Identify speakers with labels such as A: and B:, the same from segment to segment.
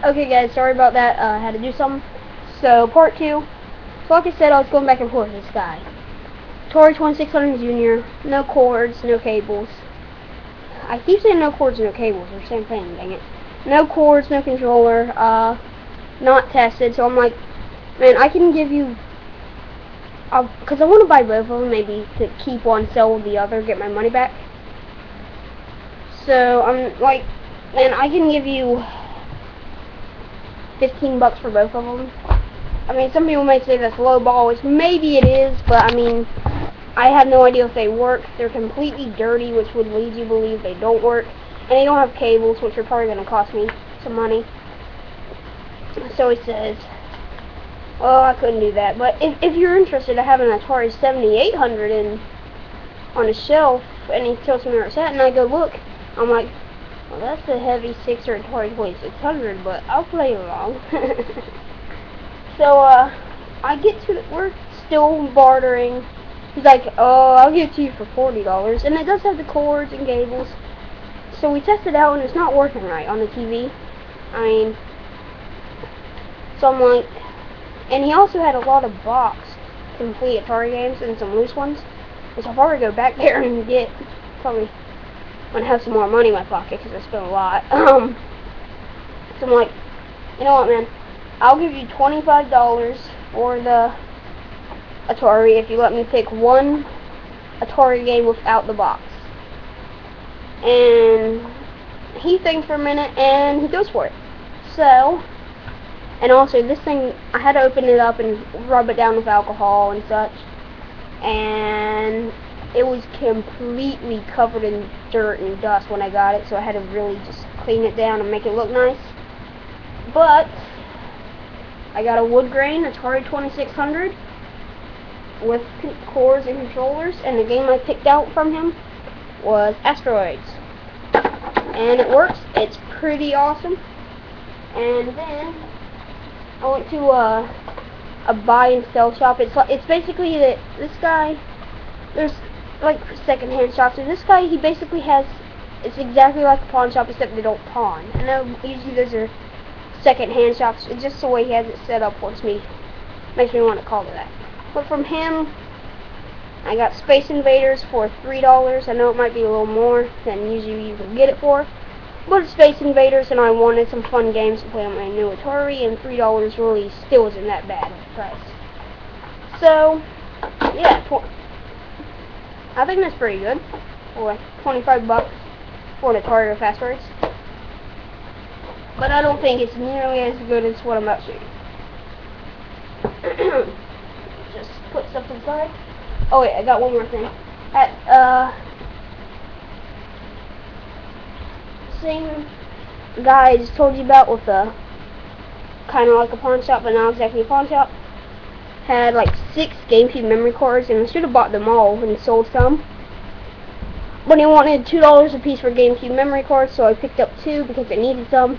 A: Okay guys, sorry about that, I had to do something. So, part 2. So like I said, I was going back and forth with this guy. Atari 2600 Junior, no cords, no cables. I keep saying no cords, no cables, they're the same thing, dang it. No cords, no controller, not tested, so I'm like, man, I can give you, because I want to buy both of them, maybe to keep one, sell the other, get my money back. So, I'm like, man, I can give you $15 for both of them. I mean, some people may say that's low ball, which maybe it is, but I mean, I have no idea if they work. They're completely dirty, which would lead you to believe they don't work. And they don't have cables, which are probably going to cost me some money. So he says, well, I couldn't do that. But if you're interested, I have an Atari 7800 on the shelf, and he tells me where it's at, and I go look. I'm like, well, that's a heavy 6er Atari 2600, but I'll play along. So, I get to, we're still bartering. He's like, oh, I'll give it to you for $40. And it does have the cords and cables. So we tested it out, and it's not working right on the TV. I mean, so I'm like, and he also had a lot of boxed complete Atari games and some loose ones. Which I'll probably go back there and get, probably when I have some more money in my pocket, because I spent a lot. So I'm like, you know what, man? I'll give you $25 for the Atari if you let me pick one Atari game without the box. And he thinks for a minute, and he goes for it. So, and also this thing, I had to open it up and rub it down with alcohol and such. And it was completely covered in dirt and dust when I got it, so I had to really just clean it down and make it look nice. But I got a wood grain Atari 2600 with cords and controllers, and the game I picked out from him was Asteroids. And it works, it's pretty awesome. And then I went to a buy and sell shop. It's basically that this guy, there's like secondhand shops, and this guy, he basically has, it's exactly like a pawn shop except they don't pawn. I know usually those are second-hand shops. It's just the way he has it set up makes me want to call it that. But from him, I got Space Invaders for $3. I know it might be a little more than usually you can get it for, but it's Space Invaders, and I wanted some fun games to play on my new Atari, and $3 really still isn't that bad of a price. So, yeah, I think that's pretty good for $25 for an Atari with Asteroids. But I don't think it's nearly as good as what I'm about to show you. Just put stuff inside. Oh wait, I got one more thing. At same guy I just told you about with the kind of like a pawn shop, but not exactly a pawn shop, had like 6 GameCube memory cards, and I should have bought them all and sold some. But he wanted $2 a piece for GameCube memory cards, so I picked up 2 because I needed some.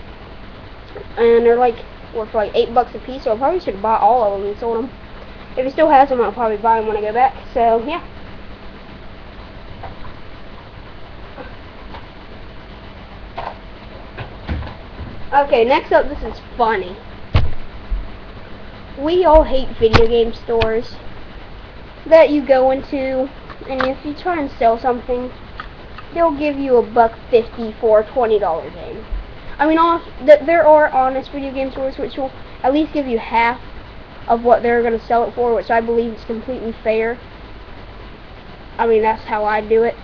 A: And they're like worth like $8 a piece, so I probably should have bought all of them and sold them. If he still has them, I'll probably buy them when I go back. So yeah. Okay, next up, this is funny. We all hate video game stores that you go into, and if you try and sell something, they'll give you $1.50 for a $20 game. I mean, there are honest video game stores which will at least give you half of what they're going to sell it for, which I believe is completely fair. I mean, that's how I do it.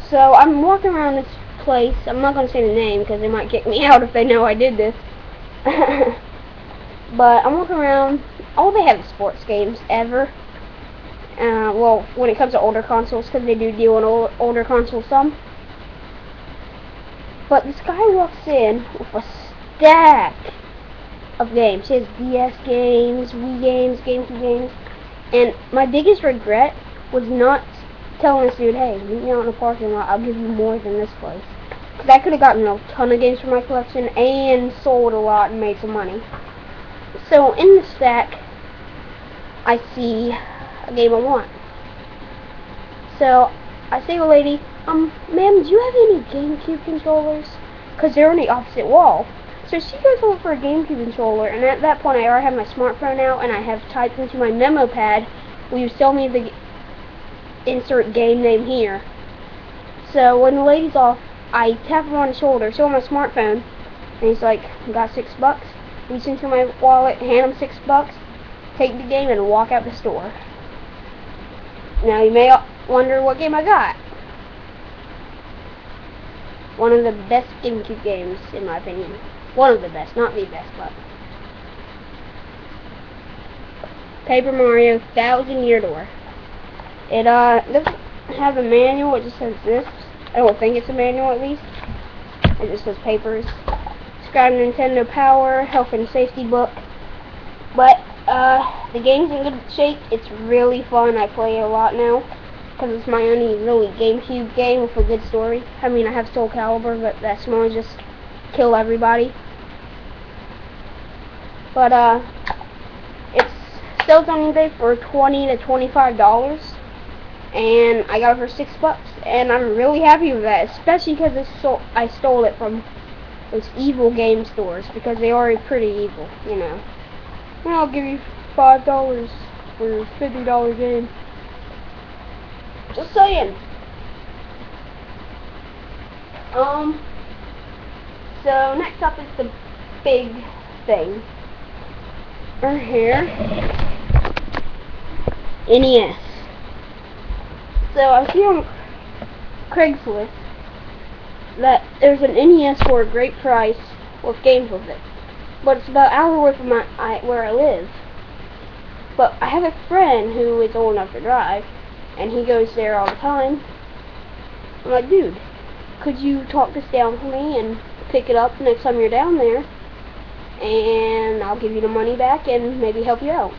A: So, I'm walking around this place. I'm not going to say the name because they might kick me out if they know I did this. But I'm walking around. All they have is sports games ever. Well, when it comes to older consoles, because they do deal in older consoles some. But this guy walks in with a stack of games. He has DS games, Wii games, GameCube games. And my biggest regret was not telling this dude, hey, meet me out in the parking lot, I'll give you more than this place. Because I could have gotten a ton of games for my collection and sold a lot and made some money. So in the stack, I see a game I want. So I say to the lady, ma'am, do you have any GameCube controllers? because they're on the opposite wall. So she goes over for a GameCube controller, and at that point I already have my smartphone out, and I have typed into my memo pad, will you sell me the insert game name here? So when the lady's off, I tap him on the shoulder, show him my smartphone, and he's like, got $6? Reach into my wallet, hand him $6, take the game, and walk out the store. Now you may wonder what game I got. One of the best GameCube games, in my opinion. One of the best, not the best, but Paper Mario Thousand Year Door. It doesn't have a manual, it just says this. I don't think it's a manual, at least. It just says papers. Describe Nintendo Power, Health and Safety book. But the game's in good shape. It's really fun. I play it a lot now because it's my only really GameCube game with a good story. I mean, I have Soul Calibur, but that's more just kill everybody. But it's sells on eBay for $20 to $25, and I got it for $6, and I'm really happy with that, especially because I stole it from those evil game stores, because they are pretty evil, you know. And I'll give you $5 for a $50 game. Just saying. So next up is the big thing. Right here. NES. So I see on Craigslist that there's an NES for a great price with games with it. But it's about an hour away from where I live. But I have a friend who is old enough to drive, and he goes there all the time. I'm like, dude, could you talk this down for me and pick it up next time you're down there? And I'll give you the money back and maybe help you out.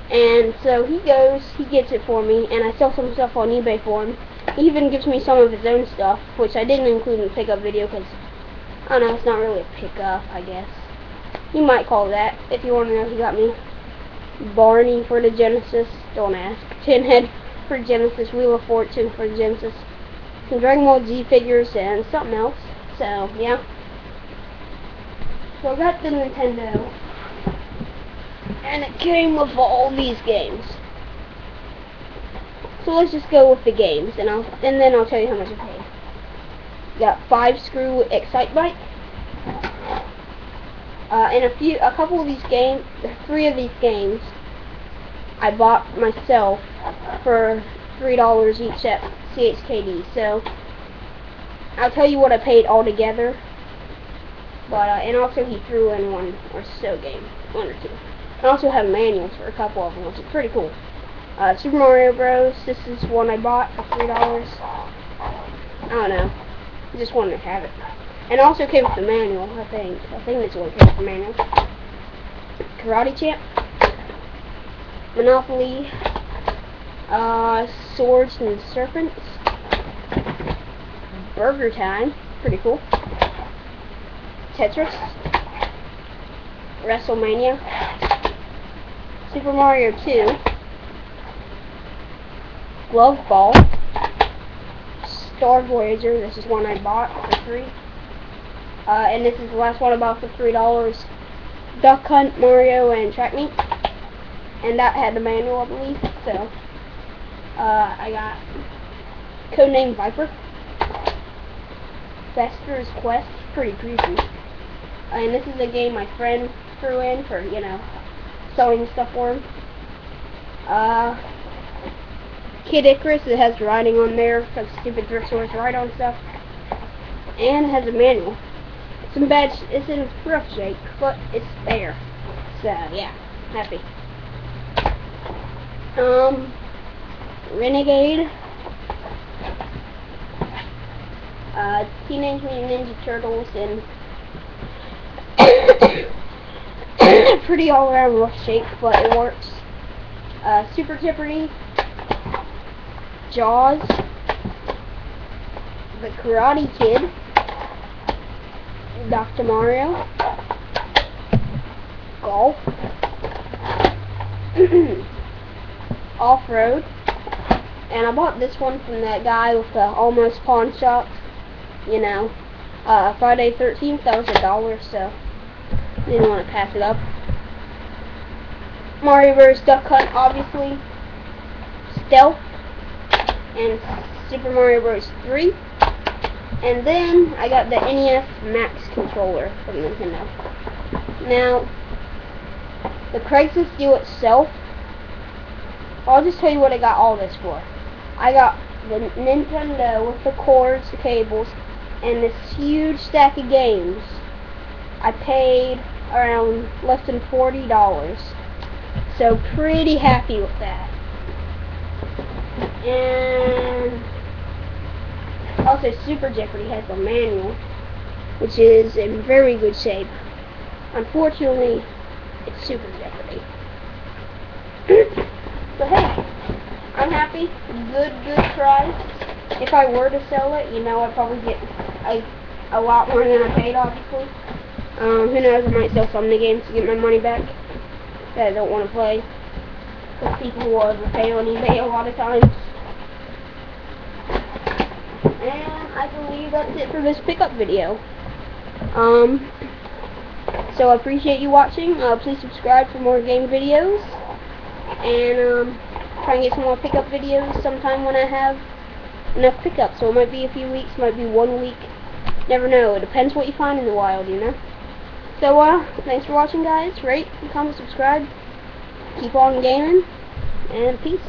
A: And so he goes, he gets it for me, and I sell some stuff on eBay for him. He even gives me some of his own stuff, which I didn't include in the pickup video because, I don't know, it's not really a pickup, I guess. You might call that. If you want to know, he got me Barney for the Genesis, don't ask. Pinhead for Genesis, Wheel of Fortune for Genesis, some Dragon Ball Z figures, and something else. So, yeah. So I got the Nintendo, and it came with all these games. So let's just go with the games, and then I'll tell you how much I paid. Got 5-screw Excitebike. And a couple of these games, 3 of these games, I bought myself for $3 each at CHKD. So I'll tell you what I paid all together. But and also he threw in one or two. I also have manuals for a couple of them, which is pretty cool. Super Mario Bros. This is one I bought for $3. I don't know. I just wanted to have it. And it also came with the manual, I think. I think this one came with the manual. Karate Champ. Monopoly. Swords and Serpents. Burger Time. Pretty cool. Tetris. WrestleMania. Super Mario 2. Glove Ball. Star Voyager. This is one I bought for $3. And this is the last one I bought for $3. Duck Hunt, Mario, and Track Meet. And that had the manual, I believe. So, I got Codename Viper. Fester's Quest. Pretty creepy. And this is a game my friend threw in for, you know, selling stuff for him. Kid Icarus. It has writing on there because stupid thrift stores write on stuff. And it has a manual. It's in rough shape, but it's there. So yeah, happy. Renegade. Teenage Mutant Ninja Turtles, and pretty all around rough shape, but it works. Super Jeopardy. Jaws. The Karate Kid. Dr. Mario. Golf. Off-road. And I bought this one from that guy with the almost pawn shop. You know, Friday 13th, that was $1, so didn't want to pass it up. Mario Bros. Duck Hunt, obviously. Stealth. And Super Mario Bros. 3. And then I got the NES Max controller from Nintendo. Now, the Craigslist deal itself, I'll just tell you what I got all this for. I got the Nintendo with the cords, the cables, and this huge stack of games. I paid around less than $40. So pretty happy with that. And also Super Jeopardy has the manual, which is in very good shape. Unfortunately, it's Super Jeopardy. But hey, I'm happy. Good price. If I were to sell it, you know, I'd probably get a lot more than I paid, obviously. Who knows, I might sell some of the games to get my money back that I don't want to play. Because people will overpay on eBay a lot of times. And I believe that's it for this pickup video. So I appreciate you watching. Please subscribe for more game videos. And try and get some more pickup videos sometime when I have enough pickups. So it might be a few weeks, might be 1 week. Never know. It depends what you find in the wild, you know. So thanks for watching, guys. Rate, comment, subscribe. Keep on gaming. And peace.